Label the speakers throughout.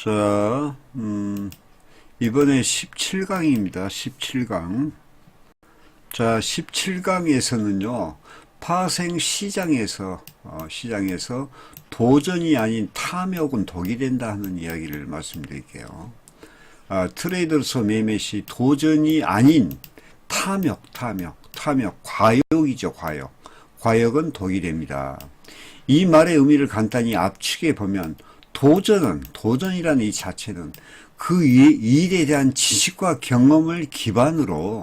Speaker 1: 자, 이번에 17강입니다. 17강. 자, 17강에서는요, 시장에서 도전이 아닌 탐욕은 독이 된다 하는 이야기를 말씀드릴게요. 트레이더로서 매매 시 도전이 아닌 탐욕, 과욕이죠, 과욕. 과욕은 독이 됩니다. 이 말의 의미를 간단히 압축해 보면 도전이라는 이 자체는 그 일에 대한 지식과 경험을 기반으로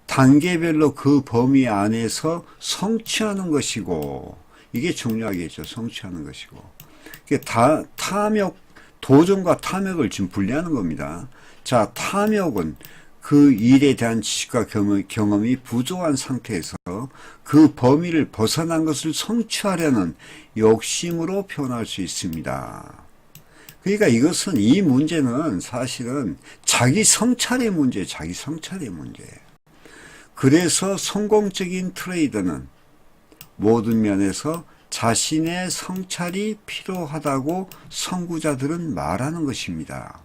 Speaker 1: 단계별로 그 범위 안에서 성취하는 것이고, 이게 중요하겠죠. 성취하는 것이고. 도전과 탐욕을 지금 분리하는 겁니다. 자, 탐욕은 그 일에 대한 지식과 경험이 부족한 상태에서 그 범위를 벗어난 것을 성취하려는 욕심으로 표현할 수 있습니다. 그러니까 이 문제는 사실은 자기 성찰의 문제예요. 그래서 성공적인 트레이더는 모든 면에서 자신의 성찰이 필요하다고 선구자들은 말하는 것입니다.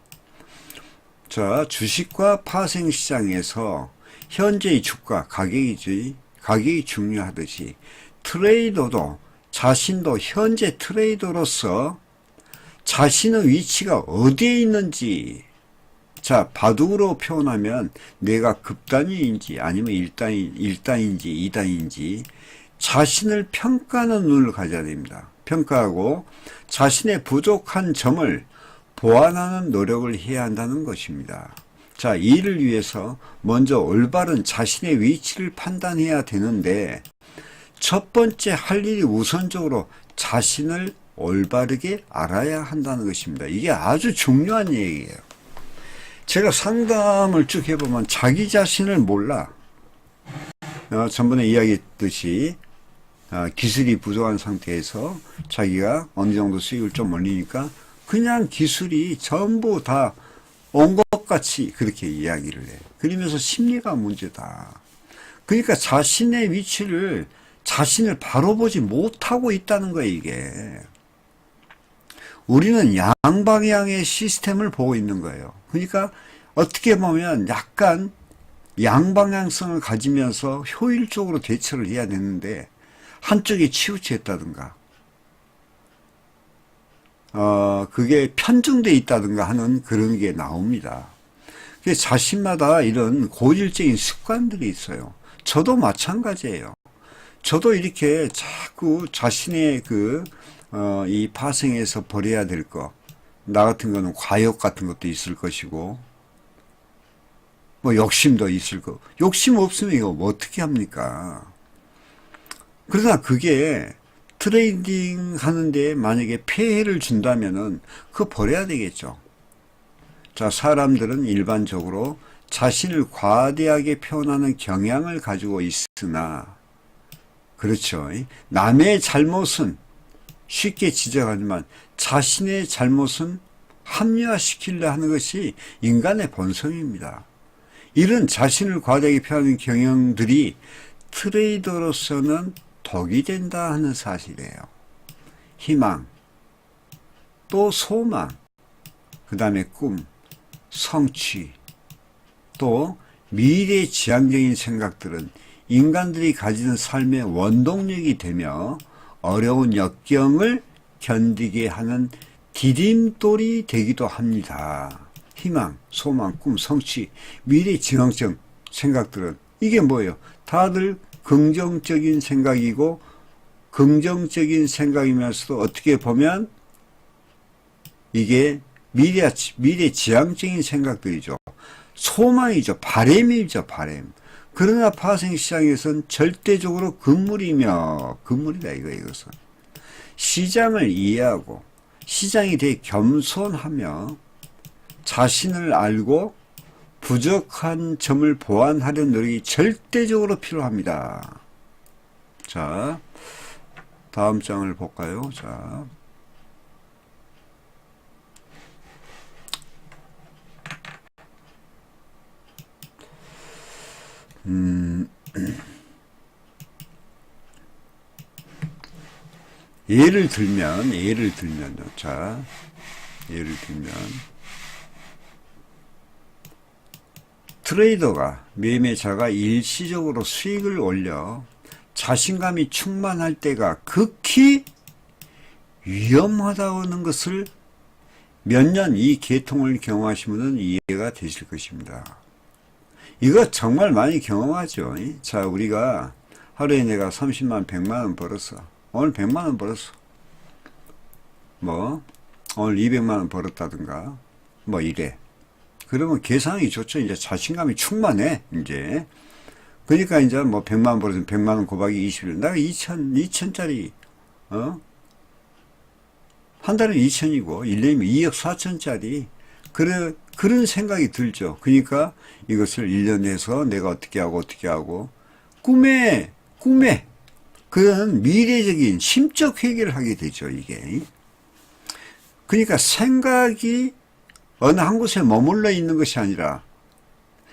Speaker 1: 자, 주식과 파생시장에서 현재의 주가, 가격이 중요하듯이 트레이더도 자신도 현재 트레이더로서 자신의 위치가 어디에 있는지, 자, 바둑으로 표현하면 내가 급단위인지 아니면 1단인지 2단인지 자신을 평가하는 눈을 가져야 됩니다. 평가하고 자신의 부족한 점을 보완하는 노력을 해야 한다는 것입니다. 자, 이를 위해서 먼저 올바른 자신의 위치를 판단해야 되는데, 첫 번째 할 일이 우선적으로 자신을 올바르게 알아야 한다는 것입니다. 이게 아주 중요한 얘기예요. 제가 상담을 쭉 해보면 자기 자신을 몰라. 전번에 이야기했듯이 기술이 부족한 상태에서 자기가 어느 정도 수익을 좀 올리니까 그냥 기술이 전부 다 온 것 같이 그렇게 이야기를 해요. 그러면서 심리가 문제다. 그러니까 자신의 위치를, 자신을 바로 보지 못하고 있다는 거예요, 이게. 우리는 양방향의 시스템을 보고 있는 거예요. 그러니까 어떻게 보면 약간 양방향성을 가지면서 효율적으로 대처를 해야 되는데 한쪽에 치우쳤다든가 그게 편중되어 있다든가 하는 그런 게 나옵니다. 자신마다 이런 고질적인 습관들이 있어요. 저도 마찬가지예요. 저도 이렇게 자꾸 자신의 이 파생에서 버려야 될 거, 나 같은 거는 과욕 같은 것도 있을 것이고, 뭐 욕심도 있을 거. 욕심 없으면 이거 뭐 어떻게 합니까? 그러나 그게 트레이딩 하는데 만약에 폐해를 준다면은 그거 버려야 되겠죠. 자, 사람들은 일반적으로 자신을 과대하게 표현하는 경향을 가지고 있으나, 그렇죠. 남의 잘못은 쉽게 지적하지만 자신의 잘못은 합리화시키려 하는 것이 인간의 본성입니다. 이런 자신을 과대하게 표현하는 경향들이 트레이더로서는 독이 된다 하는 사실이에요. 희망, 또 소망, 그 다음에 꿈, 성취, 또 미래지향적인 생각들은 인간들이 가지는 삶의 원동력이 되며 어려운 역경을 견디게 하는 디딤돌이 되기도 합니다. 희망, 소망, 꿈, 성취, 미래지향적 생각들은 이게 뭐예요? 다들 긍정적인 생각이고, 긍정적인 생각이면서도 어떻게 보면 이게 미래지향적인 생각들이죠. 소망이죠. 바램이죠. 바램. 그러나 파생시장에서는 절대적으로 금물이다 이것은. 시장을 이해하고 시장에 대해 겸손하며 자신을 알고 부족한 점을 보완하려는 노력이 절대적으로 필요합니다. 자, 다음 장을 볼까요? 자, 예를 들면요. 자, 예를 들면 트레이더가 매매자가 일시적으로 수익을 올려 자신감이 충만할 때가 극히 위험하다는 것을 몇 년 이 계통을 경험하신 분은 이해가 되실 것입니다. 이거 정말 많이 경험하죠. 자, 우리가 하루에 내가 30만, 100만 원 벌었어. 오늘 100만 원 벌었어. 뭐 오늘 200만 원 벌었다든가 뭐 이래. 그러면 계산이 좋죠. 이제 자신감이 충만해. 이제 그러니까 이제 뭐 100만 원 벌었으면 100만 원 곱하기 20일 내가 2천짜리 한 달에 2천이고 1년이면 2억 4천짜리 그런 생각이 들죠. 그러니까 이것을 1년 내서 내가 어떻게 하고 꿈에 그런 미래적인 심적 회개를 하게 되죠. 이게 그러니까 생각이 어느 한 곳에 머물러 있는 것이 아니라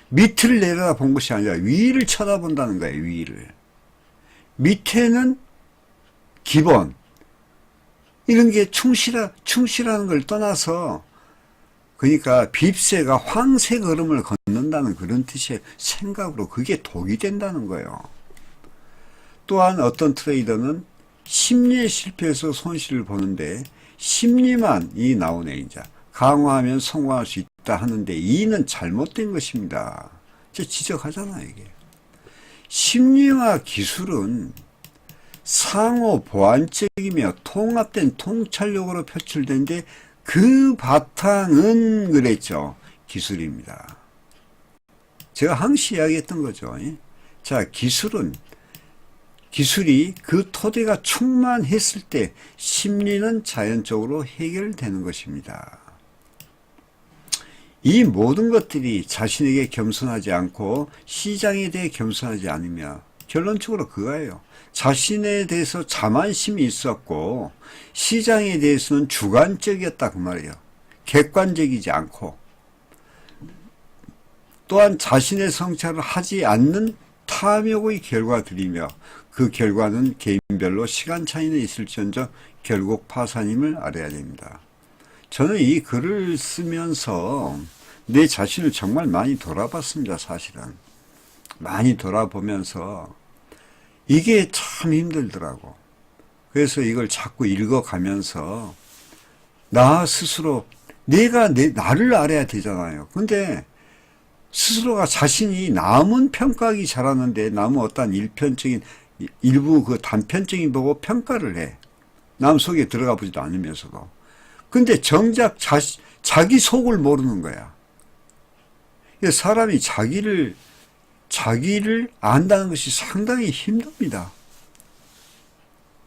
Speaker 1: 밑을 내려다본 것이 아니라 위를 쳐다본다는 거예요. 위를. 밑에는 기본 이런 게 충실하는 걸 떠나서 그러니까 빕새가 황새 걸음을 걷는다는 그런 뜻의 생각으로 그게 독이 된다는 거예요. 또한 어떤 트레이더는 심리에 실패해서 손실을 보는데 심리만이 나오네. 이제 강화하면 성공할 수 있다 하는데 이는 잘못된 것입니다. 제가 지적하잖아요. 이게 심리와 기술은 상호 보완적이며 통합된 통찰력으로 표출된데 그 바탕은 그랬죠. 기술입니다. 제가 항시 이야기했던 거죠. 자, 기술이 그 토대가 충만했을 때 심리는 자연적으로 해결되는 것입니다. 이 모든 것들이 자신에게 겸손하지 않고 시장에 대해 겸손하지 않으며 결론적으로 그거예요. 자신에 대해서 자만심이 있었고 시장에 대해서는 주관적이었다 그 말이에요. 객관적이지 않고 또한 자신의 성찰을 하지 않는 탐욕의 결과들이며 그 결과는 개인별로 시간 차이는 있을지언정 결국 파산임을 알아야 됩니다. 저는 이 글을 쓰면서 내 자신을 정말 많이 돌아봤습니다. 사실은 많이 돌아보면서 이게 참 힘들더라고. 그래서 이걸 자꾸 읽어가면서 나 스스로 나를 알아야 되잖아요. 근데 스스로가 자신이 남은 평가하기 잘하는데 남은 어떤 일부 그 단편적인 보고 평가를 해. 남 속에 들어가 보지도 않으면서도. 근데 정작 자기 속을 모르는 거야. 사람이 자기를 안다는 것이 상당히 힘듭니다.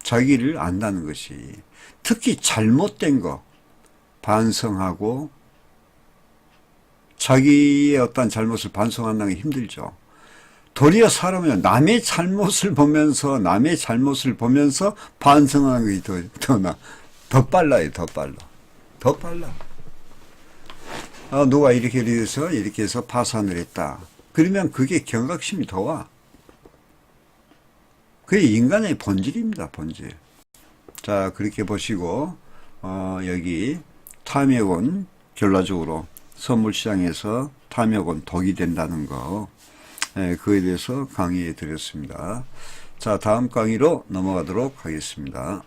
Speaker 1: 자기를 안다는 것이. 특히 잘못된 거 반성하고 자기의 어떤 잘못을 반성한다는 게 힘들죠. 도리어 사람은 남의 잘못을 보면서 반성하는 게 더 빨라요. 더 빨라. 누가 이렇게 해서 파산을 했다. 그러면 그게 경각심이 더 와. 그게 인간의 본질입니다. 본질. 자, 그렇게 보시고 여기 탐욕은 결과적으로 선물시장에서 탐욕은 독이 된다는 거, 그에 대해서 강의해 드렸습니다. 자, 다음 강의로 넘어가도록 하겠습니다.